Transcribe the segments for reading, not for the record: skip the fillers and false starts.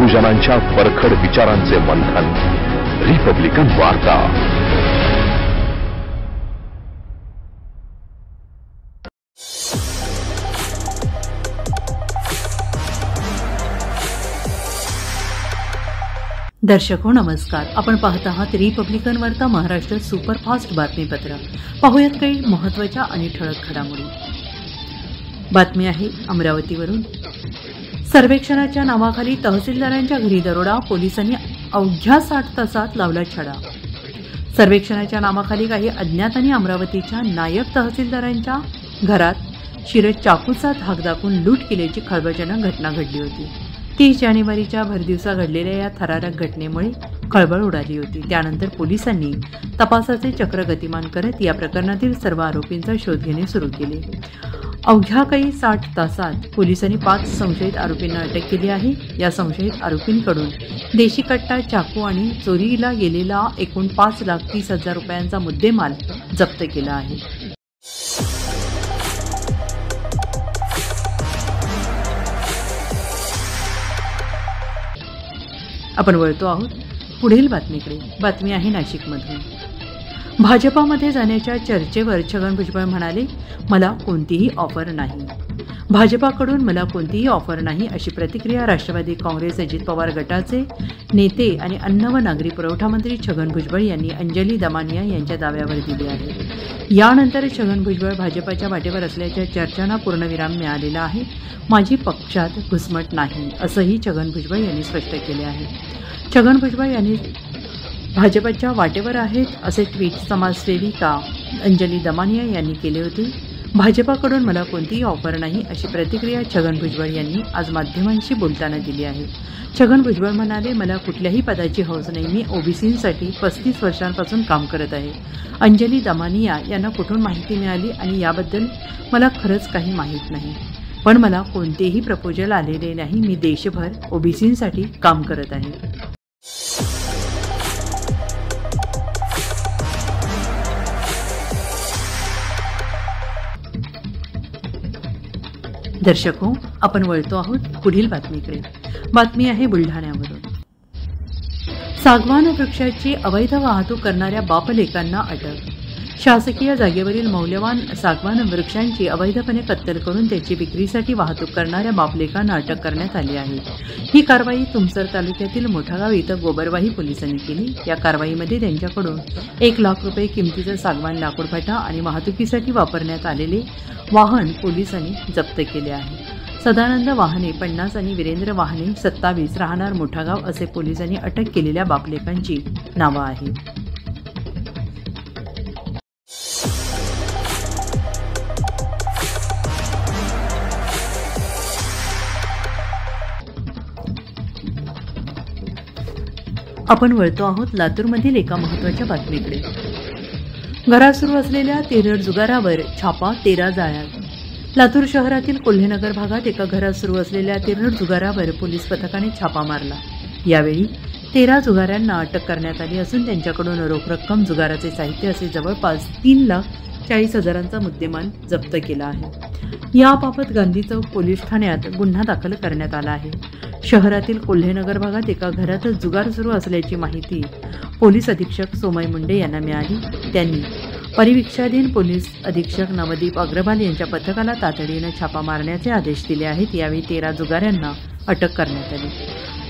बहुजनांच्या परखड विचारांचे मंथन. रिपब्लिकन वार्ता. दर्शको नमस्कार. आपण पाहत आहात रिपब्लिकन वार्ता, महाराष्ट्र सुपरफास्ट बातमीपत्र. पाहूयात काही महत्त्वाच्या आणि ठळक घडामोडी. बातमी आहे अमरावतीवरून. सर्वेक्षणाच्या नावाखाली तहसीलदारांच्या घरी दरोडा, पोलिसांनी अवघ्या 60 तासात लावला छडा. सर्वेक्षणाच्या नावाखाली काही अज्ञातांनी अमरावतीच्या नायब तहसीलदारांच्या घरात शिरत चाकूचा धाक दाखवून लूट केल्याची खळबळजनक घटना घडली होती. 30 जानेवारीच्या भरदिवसा घडलेल्या या थरारक घटनेमुळे खळबळ उडाली होती. त्यानंतर पोलिसांनी तपासाचे चक्र गतिमान करत या प्रकरणातील सर्व आरोपींचा शोध घेणे सुरू केले. अवघ्या काही 60 तासात पोलिसांनी 5 संशयित आरोपींना अटक केली आहे. या संशयित आरोपींकडून देशी कट्टा, चाकू आणि चोरीला गेलेला एकूण 5,30,000 रुपयांचा मुद्देमाल जप्त केला आहे. आपण वळतो आहोत पुढील बातमीकडे. बातमी आहे नाशिकमधून. भाजपामध्ये जाण्याच्या चर्चेवर छगन भुजबळ म्हणाले, मला कोणतीही ऑफर नाही. भाजपाकडून मला कोणतीही ऑफर नाही, अशी प्रतिक्रिया राष्ट्रवादी काँग्रेस अजित पवार गटाचे नेते आणि अन्न व नागरी पुरवठा मंत्री छगन भुजबळ यांनी अंजली दमानिया यांच्या दाव्यावर दिली आहे. यानंतर छगन भुजबळ भाजपाच्या वाटेवर असल्याच्या चर्चांना पूर्णविराम मिळालेला आहे. माझी पक्षात घुसमट नाही, असंही छगन भुजबळ यांनी स्पष्ट केले आहे. छगन भुजबळ यांनी भाजपाच्या वाटेवर आहेत असे ट्विट समाजसेविका अंजली दमानिया यांनी केले होते. भाजपाकडून मला कोणतीही ऑफर नाही, अशी प्रतिक्रिया छगन भुजबळ यांनी आज माध्यमांशी बोलताना दिली आहे. छगन भुजबळ म्हणाले, मला कुठल्याही पदाची हौस नाही. मी ओबीसींसाठी 35 वर्षांपासून काम करत आहे. अंजली दमानिया यांना कुठून माहिती मिळाली आणि याबद्दल मला खरंच काही माहीत नाही, पण मला कोणतेही प्रपोजल आलेले नाही. मी देशभर ओबीसींसाठी काम करत आहे. दर्शको, आपण वळतो आहोत पुढील बातमीकडे. बातमी आहे बुलढाण्यावरून. सागवान वृक्षाची अवैध वाहतूक करणाऱ्या बापलेकांना अटक. शासकीय जागेवरील मौल्यवान सागवान वृक्षांची अवैधपणे कत्तल करून त्याची विक्रीसाठी वाहतूक करणाऱ्या बापलेकांना अटक करण्यात आली आहे. ही कारवाई तुमसर तालुक्यातील मोठागाव इथं गोबरवाही पोलिसांनी केली. या कारवाईमध्ये त्यांच्याकडून 1 लाख रुपये किमतीचा सागवान लाकूडफाटा आणि वाहतुकीसाठी वापरण्यात आलेले वाहन पोलिसांनी जप्त केले आहे. सदानंद वाहने 50 आणि वीरेंद्र वाहने 27 राहणार मोठागाव असे पोलिसांनी अटक केलेल्या बापलेकांची नावं आहेत. आपण वळतो आहोत लातूरमधील एका महत्त्वाच्या बातमीकडे. घरात सुरू असलेल्या तेरड जुगारावर छापा, 13 जाळ्यात. लातूर शहरातील कोल्हेनगर भागात एका घरात सुरू असलेल्या तेरड जुगारावर पोलीस पथकाने छापा मारला. यावेळी 13 जुगाऱ्यांना अटक करण्यात आली असून त्यांच्याकडून रोख रक्कम, जुगाराचे साहित्य असे जवळपास 3,40,000चा मुद्देमाल जप्त केला आहे. याबाबत गांधी चौक पोलीस ठाण्यात गुन्हा दाखल करण्यात आला आहे. शहरातील कोल्हेनगर भागात एका घरातच जुगार सुरू असल्याची माहिती पोलीस अधीक्षक सोमय मुंडे यांना मिळाली. त्यांनी परिवीक्षाधीन पोलीस अधीक्षक नवदीप अग्रवाल यांच्या पथकाला तातडीनं छापा मारण्याचे आदेश दिले आहेत. यावेळी 13 जुगाऱ्यांना अटक करण्यात आली.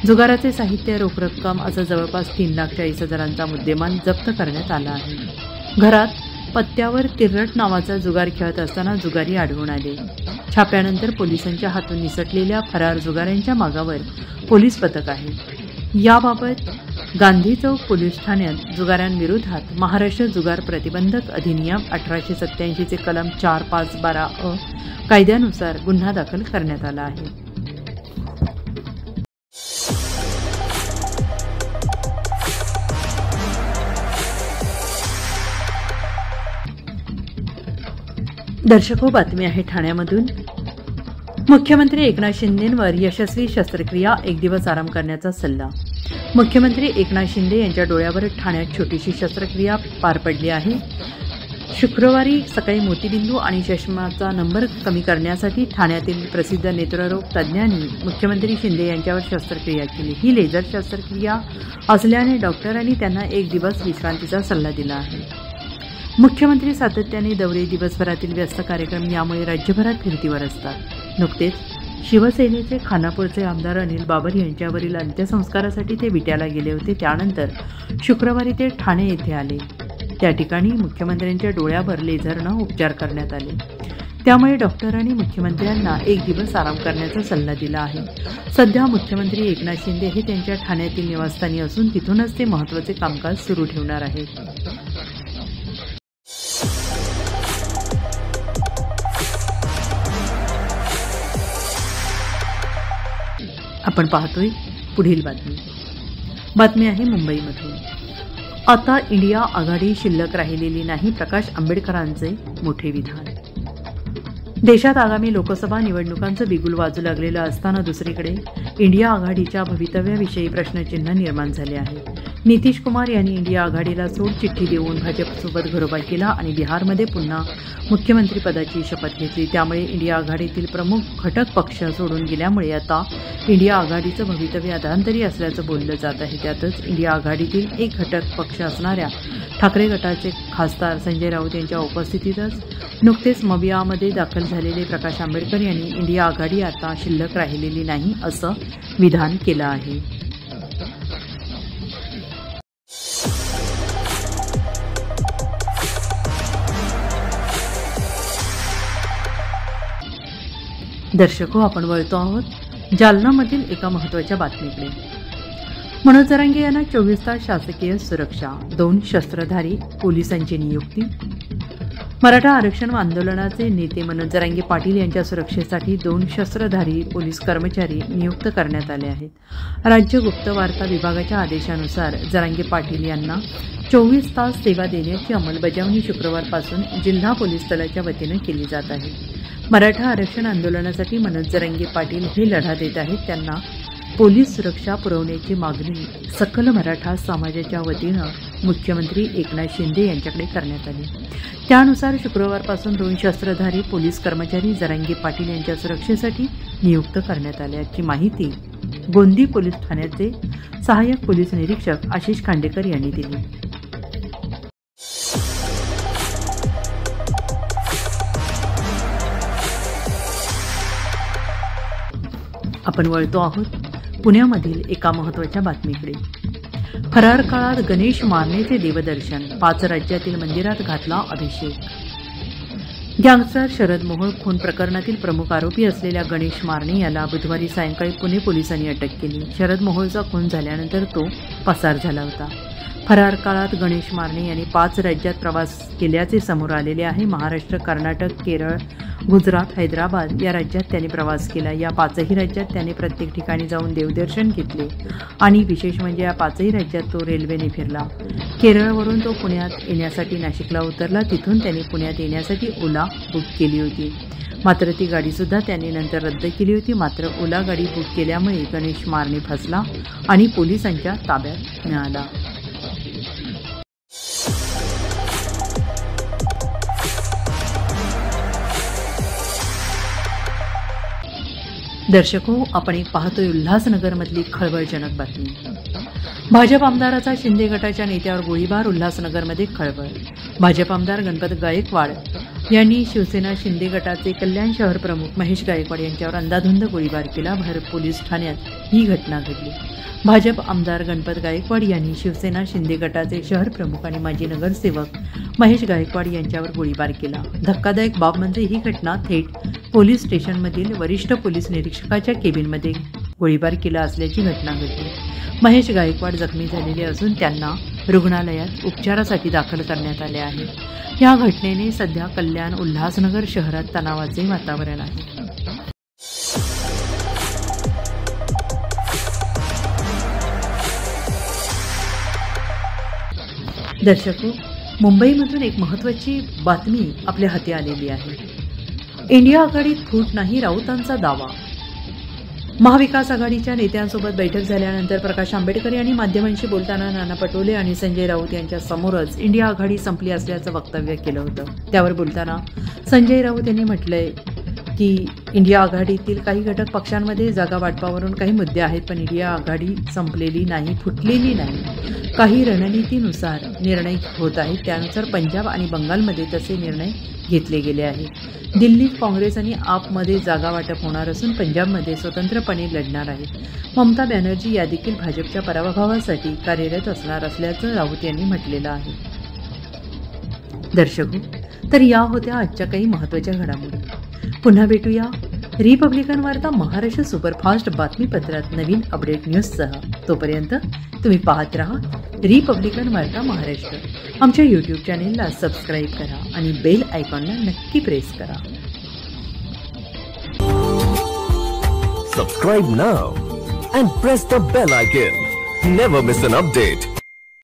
जुगाराचे साहित्य, रोख रक्कम असं जवळपास 3,40,000चा मुद्देमाल जप्त करण्यात आला आहे. घरात पत्त्यावर तिरट नावाचा जुगार खेळत असताना जुगारी आढळून आले. छाप्यानंतर पोलिसांच्या हातून निसटलेल्या फरार जुगाऱ्यांच्या मागावर पोलीस पथक आहे. याबाबत गांधी चौक पोलीस ठाण्यात जुगाऱ्यांविरोधात महाराष्ट्र जुगार प्रतिबंधक अधिनियम 1887 चे कलम 4.5.12 कायद्यानुसार गुन्हा दाखल करण्यात आला आहे. दर्शको, बातमी आहे ठाण्यामधून. मुख्यमंत्री एकनाथ शिंदेंवर यशस्वी शस्त्रक्रिया, 1 दिवस आराम करण्याचा सल्ला. मुख्यमंत्री एकनाथ शिंदे यांच्या डोळ्यावर ठाण्यात छोटीशी शस्त्रक्रिया पार पडली आहे. शुक्रवारी सकाळी मोतीबिंदू आणि चष्माचा नंबर कमी करण्यासाठी ठाण्यातील प्रसिद्ध नेत्ररोग तज्ज्ञांनी मुख्यमंत्री शिंदे यांच्यावर शस्त्रक्रिया केली. ही लेझर शस्त्रक्रिया असल्याने डॉक्टरांनी त्यांना 1 दिवस विश्रांतीचा सल्ला दिला आहे. मुख्यमंत्री सातत्याने दौरे, दिवसभरातील व्यस्त कार्यक्रम यामुळे राज्यभरात फिरतीवर असतात. नुकतेच शिवसेनेचे खानापूरचे आमदार अनिल बाबर यांच्यावरील अंत्यसंस्कारासाठी ते विट्याला गेले होते. त्यानंतर शुक्रवारी ते ठाणे येथे आले. त्या ठिकाणी मुख्यमंत्र्यांच्या डोळ्यावर लेझरनं उपचार करण्यात आले. त्यामुळे डॉक्टरांनी मुख्यमंत्र्यांना 1 दिवस आराम करण्याचा सल्ला दिला आहे. सध्या मुख्यमंत्री एकनाथ शिंदे हे त्यांच्या ठाण्यातील निवासस्थानी असून तिथूनच ते महत्त्वाचे कामकाज सुरू ठेवणार आहेत. आपण पाहतोय पुढील बातमी आहे मुंबईमधून. आता इंडिया आघाडी शिल्लक राहिलेली नाही, प्रकाश आंबेडकरांचे मोठे विधान. देशात आगामी लोकसभा निवडणुकांचं बिगुल वाजू लागलेलं असताना दुसरीकडे इंडिया आघाडीच्या भवितव्याविषयी प्रश्नचिन्ह निर्माण झाले आहे. नितीश कुमार यांनी इंडिया आघाडीला सोडचिठ्ठी देऊन भाजपसोबत घरोबा केला आणि बिहारमध्ये पुन्हा मुख्यमंत्रीपदाची शपथ घेतली. त्यामुळे इंडिया आघाडीतील प्रमुख घटक पक्ष सोडून गेल्यामुळे आता इंडिया आघाडीचं भवितव्य अधांतरी असल्याचं बोललं जात आहे. त्यातच इंडिया आघाडीतील एक घटक पक्ष असणाऱ्या ठाकरे गटाचे खासदार संजय राऊत यांच्या उपस्थितीतच नुकतेच मवियामध्ये दाखल झालेले प्रकाश आंबेडकर यांनी इंडिया आघाडी आता शिल्लक राहिलेली नाही असं विधान केलं आहे. दर्शको, आपण वळतो आहोत जालनामधील एका महत्त्वाच्या बातमीकडे. मनोज जरांगे यांना 24 तास शासकीय सुरक्षा, 2 शस्त्रधारी पोलिसांची नियुक्ती. मराठा आरक्षण आंदोलनाचे नेते मनोज जरांगे पाटील यांच्या सुरक्षेसाठी 2 शस्त्रधारी पोलीस कर्मचारी नियुक्त करण्यात आले आहेत. राज्य गुप्त वार्ता विभागाच्या आदेशानुसार जरांगे पाटील यांना 24 तास सेवा देण्याची अंमलबजावणी शुक्रवारपासून जिल्हा पोलीस दलाच्या वतीनं केली जात आहे. मराठा आरक्षण आंदोलनासाठी मनोज जरांगे पाटील हे लढा देत आहेत. त्यांना पोलीस सुरक्षा पुरवण्याची मागणी सकल मराठा समाजाच्या वतीनं मुख्यमंत्री एकनाथ शिंदे यांच्याकडे करण्यात आली. त्यानुसार शुक्रवारपासून 2 शस्त्रधारी पोलीस कर्मचारी जरांगे पाटील यांच्या सुरक्षेसाठी नियुक्त करण्यात आल्याची माहिती गोंदी पोलीस ठाण्याचे सहाय्यक पोलीस निरीक्षक आशिष खांडेकर यांनी दिली. आपण वळतो आहोत पुण्यामधील एका महत्त्वाच्या बातमीकडे. फरार काळात गणेश मारणेचे देवदर्शन, 5 राज्यातील मंदिरात घातला अभिषेक. गँगस्टर शरद मोहोळ खून प्रकरणातील प्रमुख आरोपी असलेल्या गणेश मारणे याला बुधवारी सायंकाळी पुणे पोलिसांनी अटक केली. शरद मोहोळचा खून झाल्यानंतर तो पसार झाला होता. फरार काळात गणेश मारणे यांनी 5 राज्यात प्रवास केल्याचे समोर आलेले आहे. महाराष्ट्र, कर्नाटक, केरळ, गुजरात, हैदराबाद या राज्यात त्याने प्रवास केला. या 5ही राज्यात त्याने प्रत्येक ठिकाणी जाऊन देवदर्शन घेतले आणि विशेष म्हणजे या 5ही राज्यात तो रेल्वेने फिरला. केरळवरून तो पुण्यात येण्यासाठी नाशिकला उतरला. तिथून त्याने पुण्यात येण्यासाठी ओला बुक केली होती. मात्र ती गाडीसुद्धा त्याने नंतर रद्द केली होती. मात्र ओला गाडी बुक केल्यामुळे गणेश मारणे फसला आणि पोलिसांच्या ताब्यात मिळाला. दर्शको, आपण एक पाहतोय उल्हासनगरमधली खळबळजनक बातमी. भाजप आमदाराचा शिंदे गटाच्या नेत्यावर गोळीबार, उल्हासनगरमध्ये खळबळ. भाजप आमदार गणपत गायकवाड यांनी शिवसेना शिंदे गटाचे कल्याण शहर प्रमुख महेश गायकवाड यांच्यावर अंदाधुंद गोळीबार केला. भर पोलीस ठाण्यात ही घटना घडली. भाजप आमदार गणपत गायकवाड यांनी शिवसेना शिंदे गटाचे शहर प्रमुख आणि माजी नगरसेवक महेश गायकवाड यांच्यावर गोळीबार केला. धक्कादायक बाब म्हणजे ही घटना थेट पोलीस स्टेशनमधील वरिष्ठ पोलीस निरीक्षकाच्या केबिनमध्ये गोळीबार केला असल्याची घटना घडली. महेश गायकवाड जखमी झालेले असून त्यांना रुग्णालयात उपचारासाठी दाखल करण्यात आले आहे. या घटनेने सध्या कल्याण उल्हासनगर शहरात तणावाचे वातावरण आहे. दर्शको, मुंबईमधून एक महत्त्वाची बातमी आपल्या हाती आलेली आहे. इंडिया आघाडीत फूट नाही, राऊतांचा दावा. महाविकास आघाडीच्या नेत्यांसोबत बैठक झाल्यानंतर प्रकाश आंबेडकर यांनी माध्यमांशी बोलताना नाना पटोले आणि संजय राऊत यांच्या समोरच इंडिया आघाडी संपली असल्याचं वक्तव्य केलं होतं. त्यावर बोलताना संजय राऊत यांनी म्हटलंय की इंडिया आघाडीतील काही घटक पक्षांमध्ये जागा वाटपावरून काही मुद्दे आहेत, पण इंडिया आघाडी संपलेली नाही, फुटलेली नाही. काही रणनीतीनुसार निर्णय होत आहेत, त्यानुसार पंजाब आणि बंगालमध्ये तसे निर्णय घेतले गेले आहेत. दिल्लीत काँग्रेस आणि आपमध्ये जागा वाटप होणार असून पंजाबमध्ये स्वतंत्रपणे लढणार आहेत. ममता बॅनर्जी या देखील भाजपच्या पराभवासाठी कार्यरत असणार असल्याचं राऊत यांनी म्हटलेलं आहे. दर्शक, तर या होत्या आजच्या काही महत्त्वाच्या घडामोडी. पुन्हा भेटूया रिपब्लिकन वार्ता महाराष्ट्र सुपरफास्ट बातमीपत्रात नवीन अपडेट न्यूजसह. तोपर्यंत तुम्ही पाहत राहा रिपब्लिकन वार्ता महाराष्ट्र. आमच्या यूट्यूब चॅनेलला सबस्क्राईब करा आणि बेल आयकॉनला नक्की प्रेस करा. Subscribe now and press the bell icon. Never miss an update.